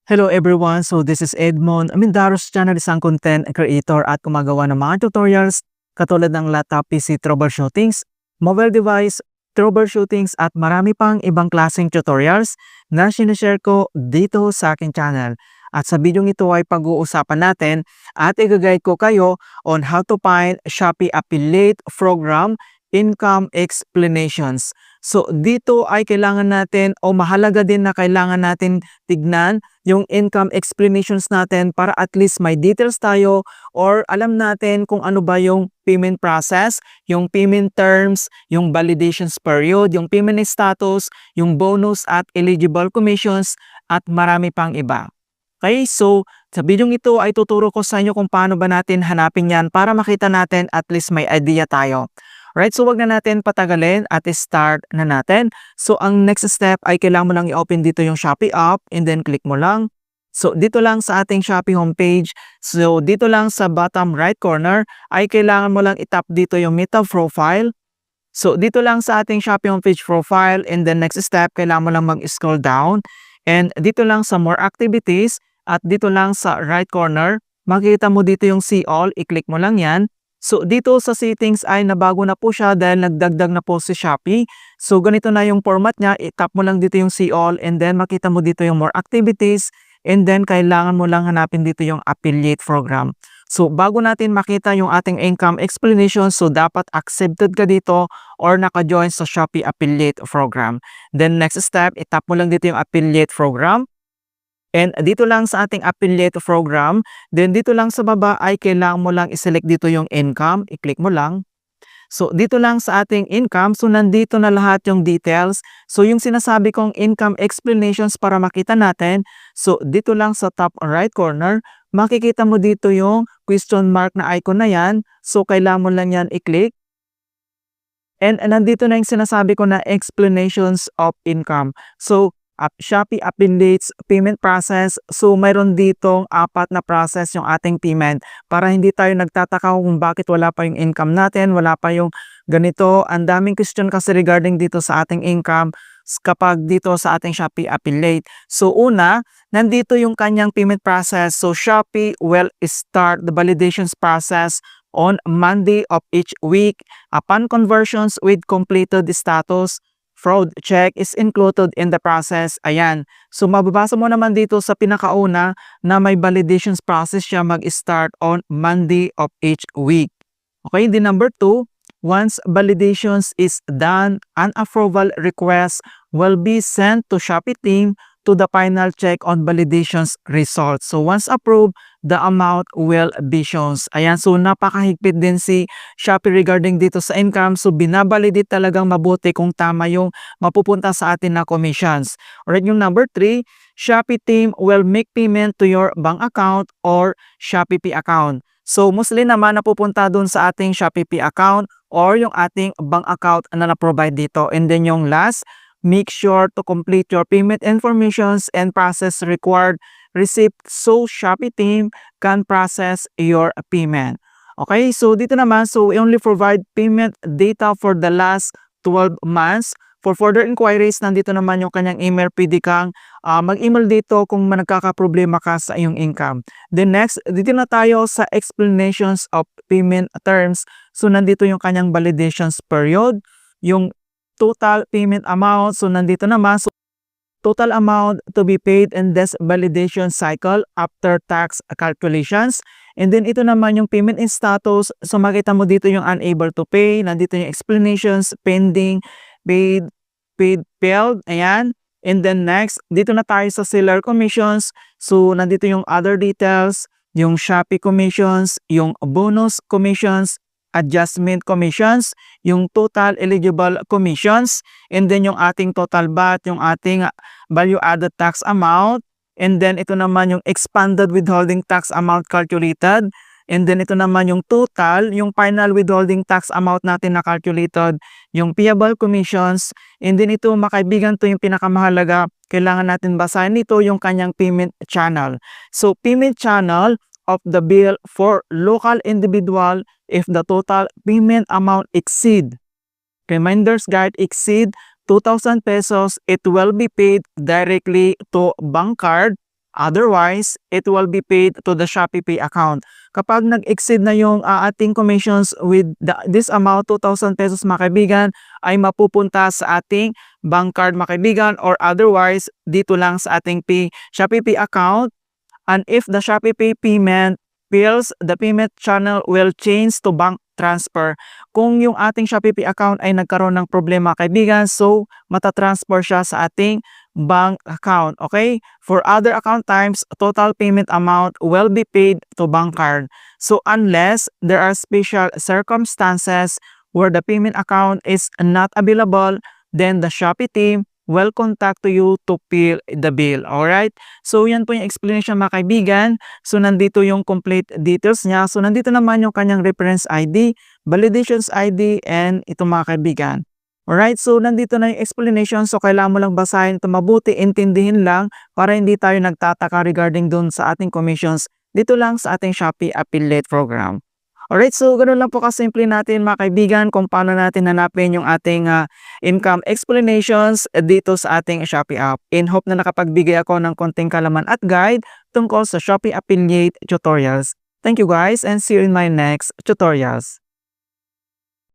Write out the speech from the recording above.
Hello everyone, so this is Edmond Amindaros channel, isang content creator at gumagawa ng mga tutorials katulad ng laptop PC troubleshootings, mobile device troubleshootings at marami pang ibang klaseng tutorials na sinishare ko dito sa aking channel. At sa video ito ay pag-uusapan natin at i-guide ko kayo on how to find Shopee Affiliate Program Income Explanations. So dito ay kailangan natin o mahalaga din na kailangan natin tignan yung income explanations natin para at least may details tayo or alam natin kung ano ba yung payment process, yung payment terms, yung validations period, yung payment status, yung bonus at eligible commissions at marami pang iba. Okay, so sa video ito ay tuturo ko sa inyo kung paano ba natin hanapin yan para makita natin at least may idea tayo. Right, so wag na natin patagalin at start na natin. So ang next step ay kailangan mo lang i-open dito yung Shopee app and then click mo lang. So dito lang sa ating Shopee homepage. So dito lang sa bottom right corner ay kailangan mo lang itap dito yung Meta profile. So dito lang sa ating Shopee homepage profile and then next step kailangan mo lang mag-scroll down and dito lang sa more activities at dito lang sa right corner makikita mo dito yung see all, i-click mo lang yan. So dito sa settings ay nabago na po siya dahil nagdagdag na po si Shopee. So ganito na yung format niya, i-tap mo lang dito yung see all and then makita mo dito yung more activities and then kailangan mo lang hanapin dito yung affiliate program. So bago natin makita yung ating income explanation, so dapat accepted ka dito or naka-join sa Shopee affiliate program. Then next step, i-tap mo lang dito yung affiliate program. And dito lang sa ating affiliate program, then dito lang sa baba ay kailangan mo lang i-select dito yung income, i-click mo lang. So dito lang sa ating income, so nandito na lahat yung details. So yung sinasabi kong income explanations para makita natin, so dito lang sa top right corner, makikita mo dito yung question mark na icon na yan. So kailangan mo lang yan i-click. And nandito na yung sinasabi ko na explanations of income. So Shopee Affiliates payment process. So mayroon ditong 4 na process yung ating payment para hindi tayo nagtataka kung bakit wala pa yung income natin, wala pa yung ganito. Ang daming question kasi regarding dito sa ating income kapag dito sa ating Shopee Affiliate. So una, nandito yung kanyang payment process. So Shopee will start the validations process on Monday of each week. Upon conversions with completed status, fraud check is included in the process. Ayan. So mababasa mo naman dito sa pinakauna na may validations process siya mag-start on Monday of each week. Okay, the number 2, once validations is done, an approval request will be sent to Shopee team to the final check on validations results. So once approved, the amount will be shown. Ayan, so napakahigpit din si Shopee regarding dito sa income. So binabalidate talagang mabuti kung tama yung mapupunta sa atin na commissions. Alright, yung number 3, Shopee team will make payment to your bank account or Shopee Pay account. So mostly naman napupunta dun sa ating Shopee Pay account or yung ating bank account na na-provide dito. And then yung last, make sure to complete your payment informations and process required receipt so Shopee team can process your payment. Okay, so dito naman, so we only provide payment data for the last 12 months. For further inquiries, nandito naman yung kanyang email. Pwede kang mag-email dito kung nagkakaproblema ka sa iyong income. Then next, dito na tayo sa explanations of payment terms. So nandito yung kanyang validations period, yung total payment amount. So nandito naman, so total amount to be paid in this validation cycle after tax calculations. And then ito naman yung payment in status. So makita mo dito yung unable to pay. Nandito yung explanations, pending, paid, failed. Ayan. And then next, dito na tayo sa seller commissions. So nandito yung other details, yung Shopee commissions, yung bonus commissions, adjustment commissions, yung total eligible commissions, and then yung ating total VAT, yung ating value added tax amount, and then ito naman yung expanded withholding tax amount calculated, and then ito naman yung total, yung final withholding tax amount natin na calculated, yung payable commissions, and then ito makaibigan to yung pinakamahalaga, kailangan natin basahin nito yung kanyang payment channel. So payment channel of the bill for local individual if the total payment amount exceed, reminder's guide exceed 2,000 pesos, it will be paid directly to bank card Otherwise, it will be paid to the Shopee Pay account. Kapag nag-exceed na yung ating commissions with this amount, 2,000 pesos mga kaibigan, ay mapupunta sa ating bank card mga kaibigan, or otherwise, dito lang sa ating Shopee Pay account. And if the Shopee Pay payment fails, the payment channel will change to bank transfer. Kung yung ating Shopee Pay account ay nagkaroon ng problema kaibigan, so matatransfer siya sa ating bank account. Okay? For other account types, total payment amount will be paid to bank card. So unless there are special circumstances where the payment account is not available, then the Shopee team will contact to you to pay the bill. Alright? So, yan po yung explanation mga kaibigan. So, nandito yung complete details niya. So, nandito naman yung kanyang reference ID, validations ID, and ito mga kaibigan. Alright? So, nandito na yung explanation. So, kailangan mo lang basahin ito mabuti, intindihin lang para hindi tayo nagtataka regarding dun sa ating commissions dito lang sa ating Shopee Affiliate Program. Alright, so ganoon lang po kasimple natin mga kaibigan kung paano natin hanapin yung ating income explanations dito sa ating Shopee app. In hope na nakapagbigay ako ng konting kalaman at guide tungkol sa Shopee Affiliate Tutorials. Thank you guys and see you in my next tutorials.